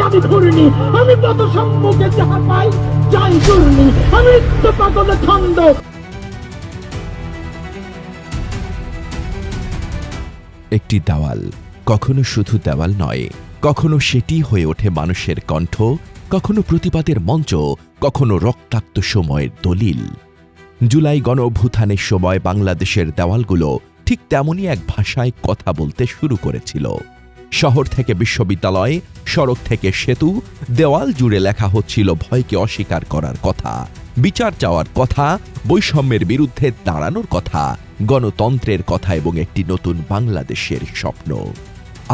আমি ঘুরিনি, আমি পথ সম্মুখে যাহা পাই যাই চূর্ণি, আমি নিত্য পাগলে ছন্দ। একটি দেওয়াল কখনো শুধু দেওয়াল নয়, কখনো সেটি হয়ে ওঠে মানুষের কণ্ঠ, কখনো প্রতিবাদের মঞ্চ, কখনো রক্তাক্ত সময়ের দলিল। জুলাই গণ অভ্যুত্থানের সময় বাংলাদেশের দেওয়ালগুলো ঠিক তেমনই এক ভাষায় কথা বলতে শুরু করেছিল। শহর থেকে বিশ্ববিদ্যালয়, সড়ক থেকে সেতু, দেওয়াল জুড়ে লেখা হচ্ছিল ভয়কে অস্বীকার করার কথা, বিচার চাওয়ার কথা, বৈষম্যের বিরুদ্ধে দাঁড়ানোর কথা, গণতন্ত্রের কথা এবং একটি নতুন বাংলাদেশের স্বপ্ন।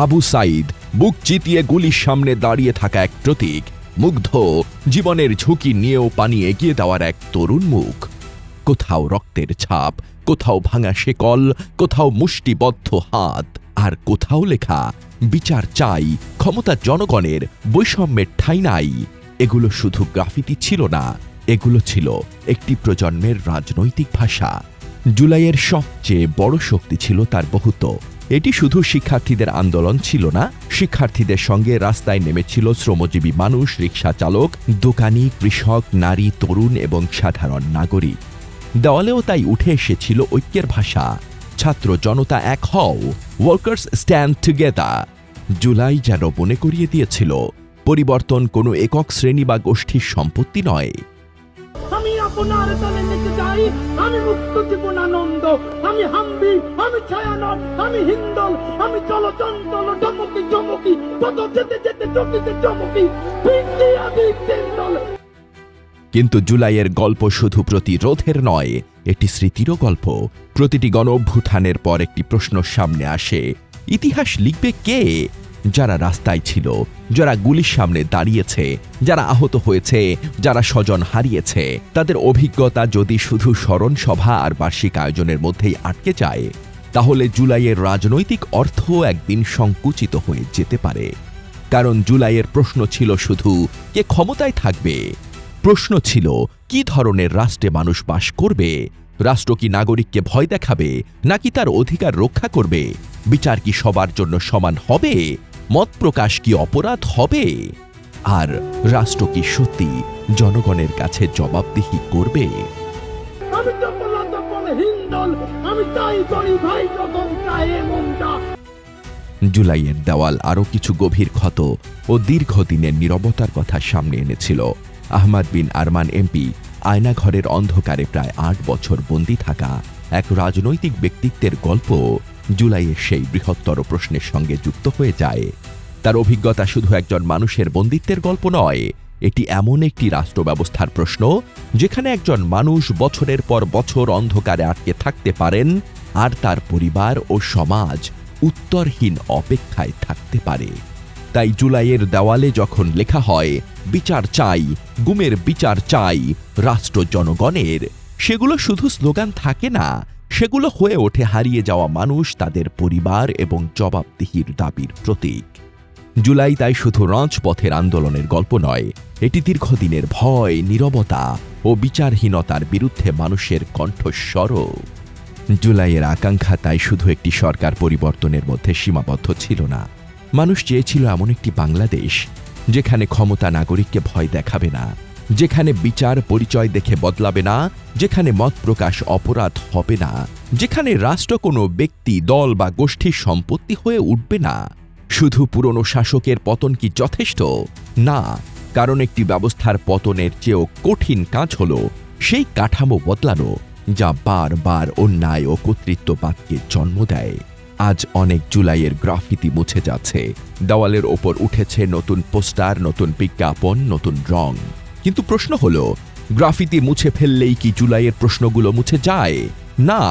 আবু সাইদ বুক চিতিয়ে গুলির সামনে দাঁড়িয়ে থাকা এক প্রতীক, মুগ্ধ, জীবনের ঝুঁকি নিয়েও পানি এগিয়ে দেওয়ার এক তরুণ মুখ। কোথাও রক্তের ছাপ, কোথাও ভাঙা শেকল, কোথাও মুষ্টিবদ্ধ হাত, আর কোথাও লেখা বিচার চাই, ক্ষমতা জনগণের, বৈষম্যের ঠাঁই নাই। এগুলো শুধু গ্রাফিতি ছিল না, এগুলো ছিল একটি প্রজন্মের রাজনৈতিক ভাষা। জুলাইয়ের সবচেয়ে বড় শক্তি ছিল তার বহুত্ব। এটি শুধু শিক্ষার্থীদের আন্দোলন ছিল না, শিক্ষার্থীদের সঙ্গে রাস্তায় নেমেছিল শ্রমজীবী মানুষ, রিকশা চালক, দোকানি, কৃষক, নারী, তরুণ এবং সাধারণ নাগরিক। দেওয়ালেও তাই উঠে এসেছিল ঐক্যের ভাষা। ছাত্র জনতা এক হও, ওয়ার্কার্স স্ট্যান্ড টুগেদার। জুলাই যেন মনে করিয়ে দিয়েছিল, পরিবর্তন কোনো একক শ্রেণী বা গোষ্ঠীর সম্পত্তি নয়। আমি আপনার তলে নিতে যাই, আমি মুক্ত জীবনানন্দ, আমি হাম্বি, আমি ছায়ানট, আমি হিন্দল, আমি চলচঞ্চল চমকি চমকি, পথ যেতে যেতে চকিতে চমকি, ভিত্তি আদি তেন্দল। কিন্তু জুলাইয়ের গল্প শুধু প্রতিরোধের নয়, এটি স্মৃতিরও গল্প। প্রতিটি গণ অভ্যুত্থানের পর একটি প্রশ্ন সামনে আসে, ইতিহাস লিখবে কে? যারা রাস্তায় ছিল, যারা গুলির সামনে দাঁড়িয়েছে, যারা আহত হয়েছে, যারা স্বজন হারিয়েছে, তাদের অভিজ্ঞতা যদি শুধু স্মরণ সভা আর বার্ষিক আয়োজনের মধ্যেই আটকে যায়, তাহলে জুলাইয়ের রাজনৈতিক অর্থ একদিন সংকুচিত হয়ে যেতে পারে। কারণ জুলাইয়ের প্রশ্ন ছিল শুধু কে ক্ষমতায় থাকবে, প্রশ্ন ছিল কি ধরনের রাষ্ট্রে মানুষ বাস করবে। রাষ্ট্র কি নাগরিককে ভয় দেখাবে, নাকি তার অধিকার রক্ষা করবে? বিচার কি সবার জন্য সমান হবে? মত প্রকাশ কি অপরাধ হবে? আর রাষ্ট্র কি সত্যি জনগণের কাছে জবাবদিহি করবে? আমি চপল চপল হিন্দল, আমি তাই করি ভাই যখন চায় মনটা। জুলাইয়ের দেওয়াল আরও কিছু গভীর ক্ষত ও দীর্ঘদিনের নীরবতার কথা সামনে এনেছিল। আহমদ বিন আরমান এমপি আয়নাঘরের অন্ধকারে প্রায় ৮ বছর বন্দী থাকা এক রাজনৈতিক ব্যক্তিত্বের গল্প জুলাইয়ের সেই বৃহত্তর প্রশ্নের সঙ্গে যুক্ত হয়ে যায়। তার অভিজ্ঞতা শুধু একজন মানুষের বন্দিত্বের গল্প নয়, এটি এমন একটি রাষ্ট্র ব্যবস্থার প্রশ্ন যেখানে একজন মানুষ বছরের পর বছর অন্ধকারে আটকে থাকতে পারেন, আর তার পরিবার ও সমাজ উত্তরহীন অপেক্ষায় থাকতে পারে। তাই জুলাইয়ের দেওয়ালে যখন লেখা হয় বিচার চাই, গুমের বিচার চাই, রাষ্ট্র জনগণের, সেগুলো শুধু স্লোগান থাকে না, সেগুলো হয়ে ওঠে হারিয়ে যাওয়া মানুষ, তাদের পরিবার এবং জবাবদিহির দাবির প্রতীক। জুলাই তাই শুধু রাজপথের আন্দোলনের গল্প নয়, এটি দীর্ঘদিনের ভয়, নীরবতা ও বিচারহীনতার বিরুদ্ধে মানুষের কণ্ঠস্বরও। জুলাইয়ের আকাঙ্ক্ষা তাই শুধু একটি সরকার পরিবর্তনের মধ্যে সীমাবদ্ধ ছিল না। মানুষ চেয়েছিল এমন একটি বাংলাদেশ যেখানে ক্ষমতা নাগরিককে ভয় দেখাবে না, যেখানে বিচার পরিচয় দেখে বদলাবে না, যেখানে মত প্রকাশ অপরাধ হবে না, যেখানে রাষ্ট্র কোনো ব্যক্তি, দল বা গোষ্ঠীর সম্পত্তি হয়ে উঠবে না। শুধু পুরনো শাসকের পতন কি যথেষ্ট? না, কারণ একটি ব্যবস্থার পতনের চেয়েও কঠিন কাজ হল সেই কাঠামো বদলানো যা বারবার অন্যায় ও কর্তৃত্ববাদকে জন্ম দেয়। আজ অনেক জুলাইয়ের গ্রাফিতি মুছে যাচ্ছে, দেওয়ালের ওপর উঠেছে নতুন পোস্টার, নতুন বিজ্ঞাপন, নতুন রং। কিন্তু প্রশ্ন হলো, গ্রাফিতি মুছে ফেললেই কি জুলাইয়ের প্রশ্নগুলো মুছে যায়? না,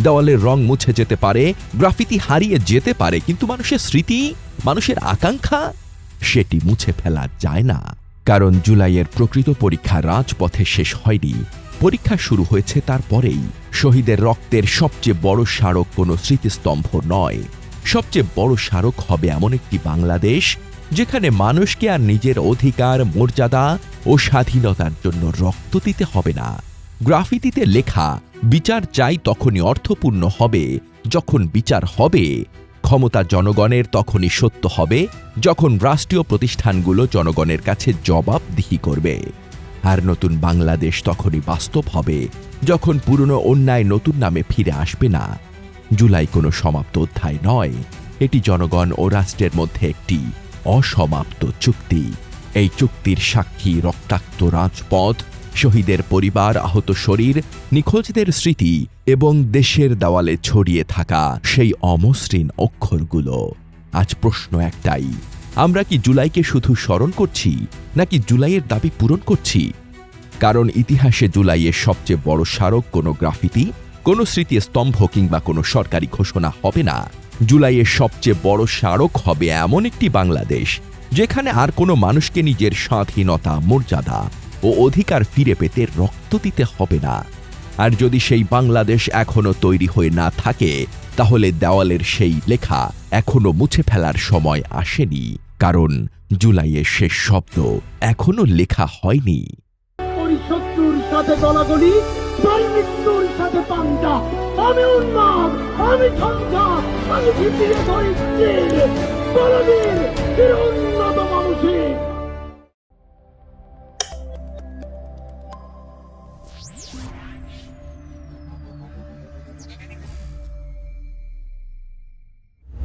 দেওয়ালের রং মুছে যেতে পারে, গ্রাফিতি হারিয়ে যেতে পারে, কিন্তু মানুষের স্মৃতি, মানুষের আকাঙ্ক্ষা, সেটি মুছে ফেলা যায় না। কারণ জুলাইয়ের প্রকৃত পরীক্ষা রাজপথে শেষ হয়নি, পরীক্ষা শুরু হয়েছে তারপরেই। শহীদের রক্তের সবচেয়ে বড় স্মারক কোনো স্মৃতিস্তম্ভ নয়, সবচেয়ে বড় স্মারক হবে এমন একটি বাংলাদেশ যেখানে মানুষকে আর নিজের অধিকার, মর্যাদা ও স্বাধীনতার জন্য রক্ত দিতে হবে না। গ্রাফিতিতে লেখা বিচার চাই তখনই অর্থপূর্ণ হবে যখন বিচার হবে ক্ষমতা জনগণের তখনই সত্য হবে যখন রাষ্ট্রীয় প্রতিষ্ঠানগুলো জনগণের কাছে জবাবদিহি করবে। আর নতুন বাংলাদেশ তখনই বাস্তব হবে যখন পুরনো অন্যায় নতুন নামে ফিরে আসবে না। জুলাই কোনো সমাপ্ত অধ্যায় নয়, এটি জনগণ ও রাষ্ট্রের মধ্যে একটি অসমাপ্ত চুক্তি। এই চুক্তির সাক্ষী রক্তাক্ত রাজপথ, শহীদের পরিবার, আহত শরীর, নিখোঁজদের স্মৃতি এবং দেশের দেওয়ালে ছড়িয়ে থাকা সেই অমসৃণ অক্ষরগুলো। আজ প্রশ্ন একটাই, আমরা কি জুলাইকে শুধু স্মরণ করছি নাকি জুলাইয়ের দাবি পূরণ করছি? কারণ ইতিহাসে জুলাইয়ের সবচেয়ে বড় স্মারক কোনো গ্রাফিতি, কোনো স্মৃতিস্তম্ভ কিংবা কোনো সরকারি ঘোষণা হবে না। জুলাইয়ের সবচেয়ে বড় স্মারক হবে এমন একটি বাংলাদেশ যেখানে আর কোনো মানুষকে নিজের স্বাধীনতা, মর্যাদা ও অধিকার ফিরে পেতে রক্ত দিতে হবে না। আর যদি সেই বাংলাদেশ এখনো তৈরি হয়ে না থাকে, তাহলে দেওয়ালের সেই লেখা এখনো মুছে ফেলার সময় আসেনি, কারণ জুলাইয়ের শেষ শব্দ এখনো লেখা হয়নি। ওই শত্রুর সাথে গলাগলি, তার মৃত্যুর সাথে পাঞ্জা। আমি উন্মাদ, আমি ঝঞ্ঝা, আমি ভিতিয়ে ধরেছি বলবীর চির উন্নত মানুষের।